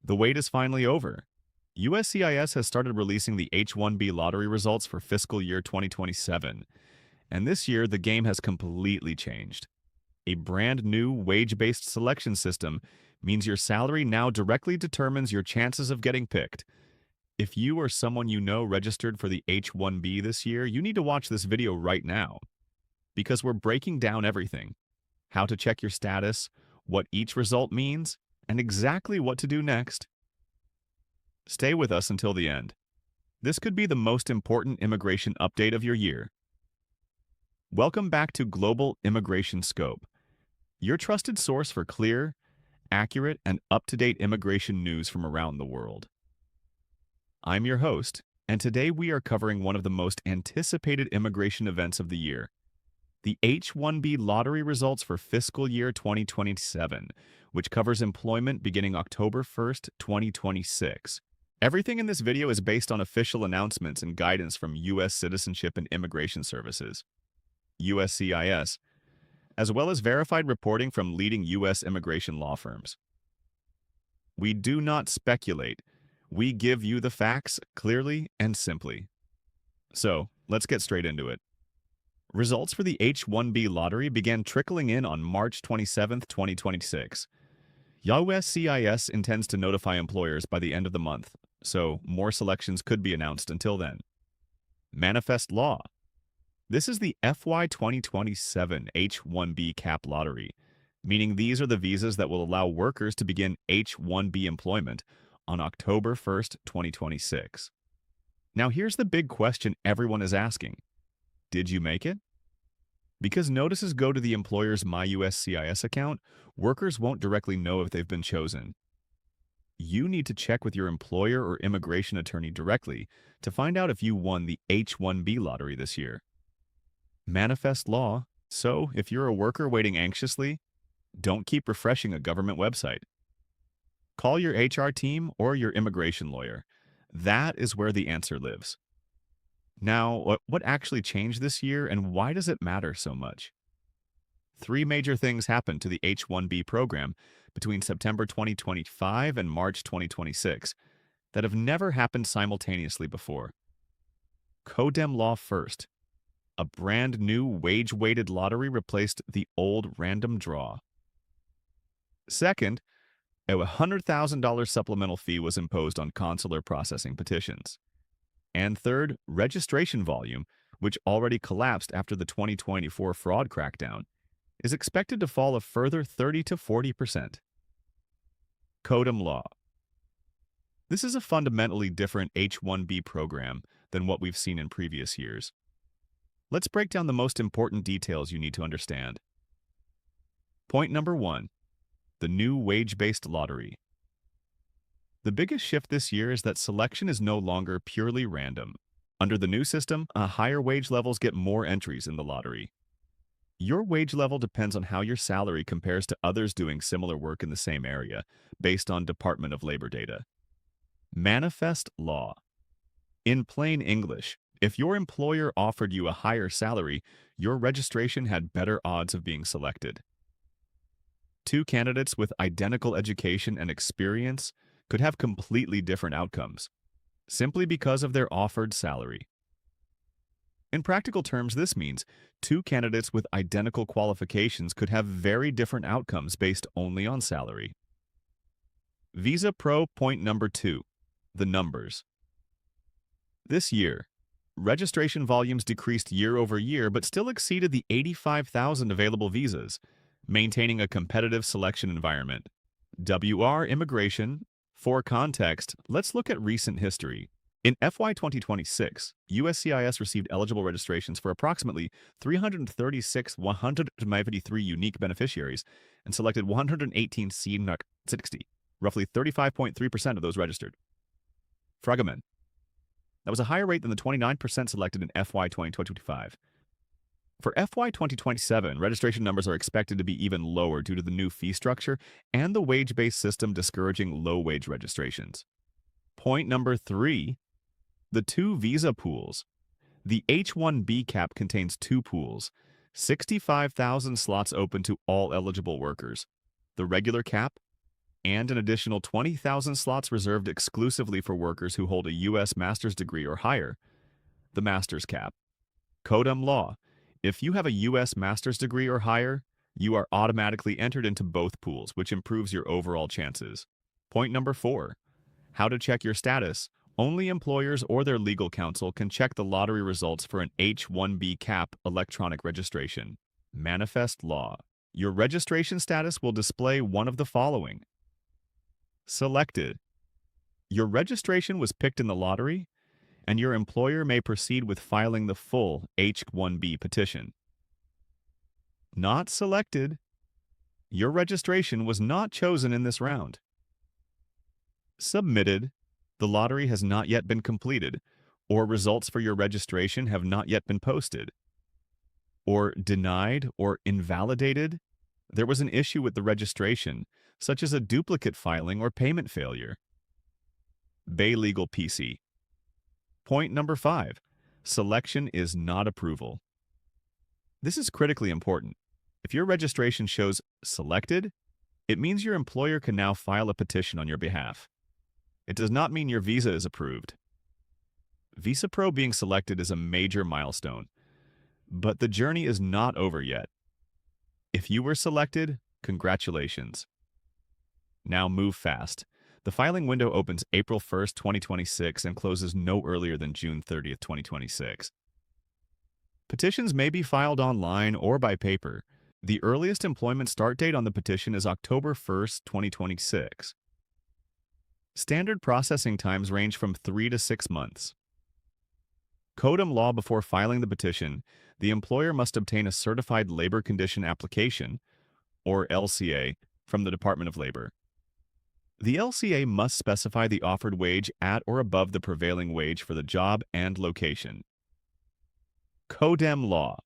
The wait is finally over. USCIS has started releasing the H1B lottery results for fiscal year 2027, and this year the game has completely changed. A brand new wage-based selection system means your salary now directly determines your chances of getting picked. If you or someone you know registered for the H1B this year, you need to watch this video right now because we're breaking down everything: how to check your status, what each result means, and exactly what to do next. Stay with us until the end. This could be the most important immigration update of your year. Welcome back to Global Immigration Scope, your trusted source for clear, accurate, and up-to-date immigration news from around the world. I'm your host, and today we are covering one of the most anticipated immigration events of the year: the H-1B lottery results for fiscal year 2027, which covers employment beginning October 1st, 2026. Everything in this video is based on official announcements and guidance from U.S. Citizenship and Immigration Services, USCIS, as well as verified reporting from leading U.S. immigration law firms. We do not speculate. We give you the facts clearly and simply. So, let's get straight into it. Results for the H-1B lottery began trickling in on March 27, 2026. USCIS intends to notify employers by the end of the month, so more selections could be announced until then. Manifest law. This is the FY 2027 H-1B cap lottery, meaning these are the visas that will allow workers to begin H-1B employment on October 1st, 2026. Now here's the big question everyone is asking. Did you make it? Because notices go to the employer's myUSCIS account, workers won't directly know if they've been chosen. You need to check with your employer or immigration attorney directly to find out if you won the H-1B lottery this year. Manifest law, so if you're a worker waiting anxiously, don't keep refreshing a government website. Call your HR team or your immigration lawyer. That is where the answer lives. Now, what actually changed this year and why does it matter so much? Three major things happened to the H-1B program between September 2025 and March 2026 that have never happened simultaneously before. Codem law first. A brand new wage-weighted lottery replaced the old random draw. Second, a $100,000 supplemental fee was imposed on consular processing petitions. And third, registration volume, which already collapsed after the 2024 fraud crackdown, is expected to fall a further 30 to 40%. Codem law. This is a fundamentally different H-1B program than what we've seen in previous years. Let's break down the most important details you need to understand. Point number 1. The new wage-based lottery. The biggest shift this year is that selection is no longer purely random. Under the new system, higher wage levels get more entries in the lottery. Your wage level depends on how your salary compares to others doing similar work in the same area, based on Department of Labor data. Manifest law. In plain English, if your employer offered you a higher salary, your registration had better odds of being selected. Two candidates with identical education and experience could have completely different outcomes, simply because of their offered salary. In practical terms, this means two candidates with identical qualifications could have very different outcomes based only on salary. Visa Pro point number 2, the numbers. This year, registration volumes decreased year over year but still exceeded the 85,000 available visas, maintaining a competitive selection environment. WR Immigration. For context, let's look at recent history. In FY 2026, USCIS received eligible registrations for approximately 336,153 unique beneficiaries and selected 118 C-60, roughly 35.3% of those registered. Fragment. That was a higher rate than the 29% selected in FY 2025. For FY 2027, registration numbers are expected to be even lower due to the new fee structure and the wage-based system discouraging low-wage registrations. Point number 3, the two visa pools. The H-1B cap contains two pools, 65,000 slots open to all eligible workers. The regular cap, and an additional 20,000 slots reserved exclusively for workers who hold a U.S. master's degree or higher, the master's cap. Codem law. If you have a U.S. master's degree or higher, you are automatically entered into both pools, which improves your overall chances. Point number 4. How to check your status. Only employers or their legal counsel can check the lottery results for an H1B cap electronic registration. Manifest law. Your registration status will display one of the following. Selected. Your registration was picked in the lottery, and your employer may proceed with filing the full H1B petition. Not selected. Your registration was not chosen in this round. Submitted. The lottery has not yet been completed, or results for your registration have not yet been posted. Or denied or invalidated. There was an issue with the registration, such as a duplicate filing or payment failure. Bay Legal PC. Point number 5. Selection is not approval. This is critically important. If your registration shows selected, it means your employer can now file a petition on your behalf. It does not mean your visa is approved. Visa Pro being selected is a major milestone, but the journey is not over yet. If you were selected, congratulations. Now move fast. The filing window opens April 1st, 2026 and closes no earlier than June 30th, 2026. Petitions may be filed online or by paper. The earliest employment start date on the petition is October 1st, 2026. Standard processing times range from 3 to 6 months. Codem law. Before filing the petition, the employer must obtain a Certified Labor Condition Application, or LCA, from the Department of Labor. The LCA must specify the offered wage at or above the prevailing wage for the job and location. Codem law.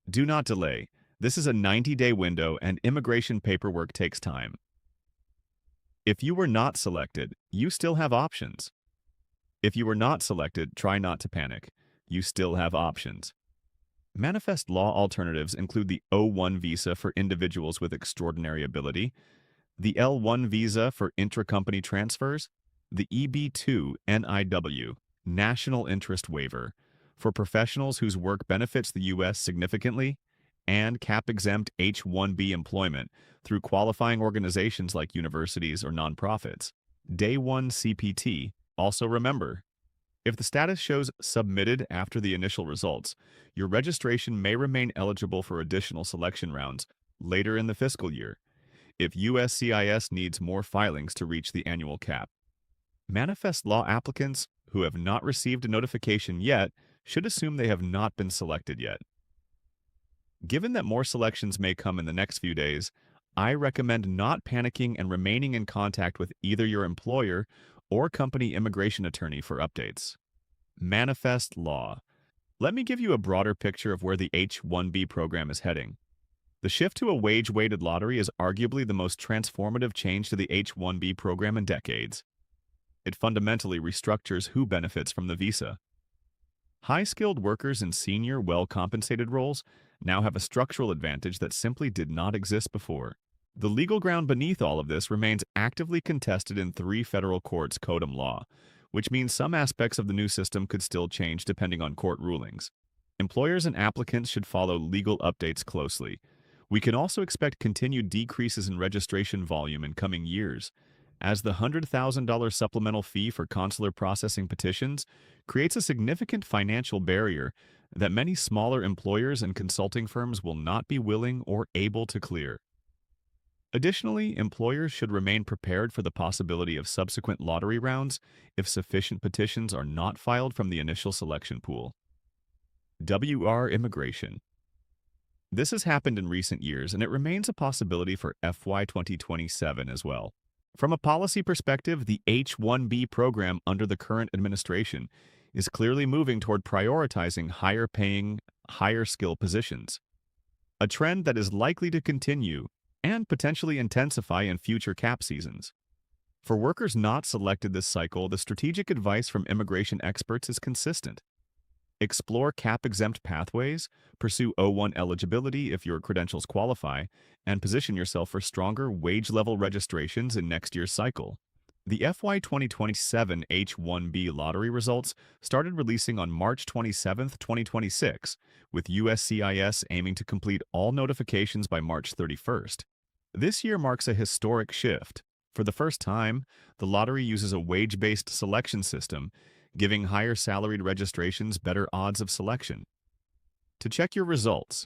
Do not delay. This is a 90-day window and immigration paperwork takes time. If you were not selected, you still have options. If you were not selected, try not to panic. You still have options. Manifest law alternatives include the O1 visa for individuals with extraordinary ability, the L1 visa for intracompany transfers, the EB2 NIW, National Interest Waiver, for professionals whose work benefits the U.S. significantly, and cap-exempt H1B employment through qualifying organizations like universities or nonprofits. Day 1 CPT. Also remember, if the status shows submitted after the initial results, your registration may remain eligible for additional selection rounds later in the fiscal year if USCIS needs more filings to reach the annual cap. Manifest law applicants who have not received a notification yet should assume they have not been selected yet. Given that more selections may come in the next few days, I recommend not panicking and remaining in contact with either your employer or company immigration attorney for updates. Manifest law. Let me give you a broader picture of where the H1B program is heading. The shift to a wage-weighted lottery is arguably the most transformative change to the H1B program in decades. It fundamentally restructures who benefits from the visa. High-skilled workers in senior, well-compensated roles now have a structural advantage that simply did not exist before. The legal ground beneath all of this remains actively contested in 3 federal courts' Codem law, which means some aspects of the new system could still change depending on court rulings. Employers and applicants should follow legal updates closely. We can also expect continued decreases in registration volume in coming years, as the $100,000 supplemental fee for consular processing petitions creates a significant financial barrier that many smaller employers and consulting firms will not be willing or able to clear. Additionally, employers should remain prepared for the possibility of subsequent lottery rounds if sufficient petitions are not filed from the initial selection pool. WR immigration. This has happened in recent years, and it remains a possibility for FY 2027 as well. From a policy perspective, the H1B program under the current administration is clearly moving toward prioritizing higher-paying, higher-skill positions, a trend that is likely to continue and potentially intensify in future cap seasons. For workers not selected this cycle, the strategic advice from immigration experts is consistent. Explore CAP-exempt pathways, pursue O1 eligibility if your credentials qualify, and position yourself for stronger wage-level registrations in next year's cycle. The FY 2027 H1B lottery results started releasing on March 27, 2026, with USCIS aiming to complete all notifications by March 31st. This year marks a historic shift. For the first time, the lottery uses a wage-based selection system, giving higher salaried registrations better odds of selection. To check your results,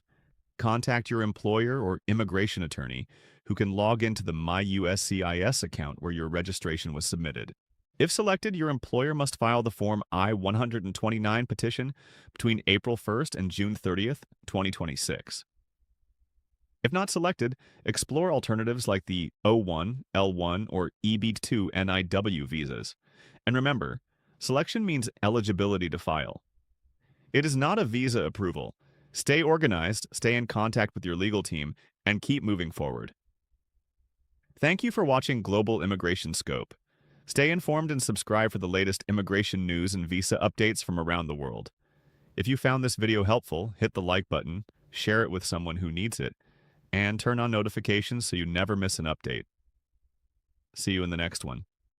contact your employer or immigration attorney who can log into the myUSCIS account where your registration was submitted. If selected, your employer must file the Form I-129 petition between April 1st and June 30th, 2026. If not selected, explore alternatives like the O1, L1, or EB2 NIW visas. And remember, selection means eligibility to file. It is not a visa approval. Stay organized, stay in contact with your legal team, and keep moving forward. Thank you for watching Global Immigration Scope. Stay informed and subscribe for the latest immigration news and visa updates from around the world. If you found this video helpful, hit the like button, share it with someone who needs it, and turn on notifications so you never miss an update. See you in the next one.